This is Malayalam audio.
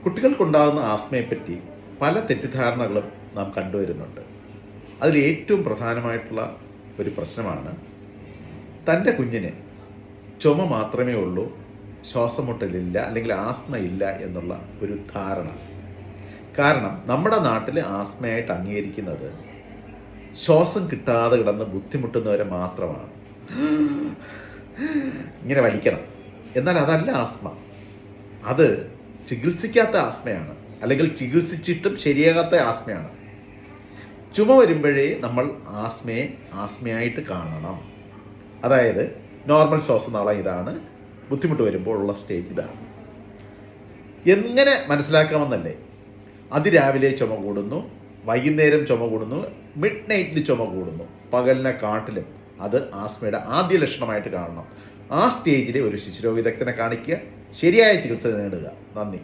കുട്ടികൾക്കുണ്ടാകുന്ന ആസ്മയെപ്പറ്റി പല തെറ്റിദ്ധാരണകളും നാം കണ്ടുവരുന്നുണ്ട്. അതിൽ ഏറ്റവും പ്രധാനമായിട്ടുള്ള ഒരു പ്രശ്നമാണ് തൻ്റെ കുഞ്ഞിന് ചുമ മാത്രമേ ഉള്ളൂ, ശ്വാസം മുട്ടലില്ല അല്ലെങ്കിൽ ആസ്മ ഇല്ല എന്നുള്ള ഒരു ധാരണ. കാരണം നമ്മുടെ നാട്ടിൽ ആസ്മയായിട്ട് അംഗീകരിക്കുന്നത് ശ്വാസം കിട്ടാതെ കിടന്ന് ബുദ്ധിമുട്ടുന്നവരെ മാത്രമാണ്. ഇങ്ങനെ വലിക്കണം. എന്നാൽ അതല്ല ആസ്മ. അത് ചികിത്സിക്കാത്ത ആസ്മയാണ്, അല്ലെങ്കിൽ ചികിത്സിച്ചിട്ടും ശരിയാകാത്ത ആസ്മയാണ്. ചുമ വരുമ്പോഴേ നമ്മൾ ആസ്മയെ ആസ്മയായിട്ട് കാണണം. അതായത് നോർമൽ ശ്വാസനാളം ഇതാണ്, ബുദ്ധിമുട്ട് വരുമ്പോൾ ഉള്ള സ്റ്റേജ് ഇതാണ്. എങ്ങനെ മനസ്സിലാക്കാമെന്നല്ലേ? അതിരാവിലെ ചുമ കൂടുന്നു, വൈകുന്നേരം ചുമ കൂടുന്നു, മിഡ് നൈറ്റിൽ ചുമ കൂടുന്നു, പകലിനെ കാട്ടിലും അത് ആസ്മയുടെ ആദ്യ ലക്ഷണമായിട്ട് കാണണം. ആ സ്റ്റേജിൽ ഒരു ശിശുരോഗ വിദഗ്ധനെ കാണിക്കുക, ശരിയായ ചികിത്സ നേടുക. നന്ദി.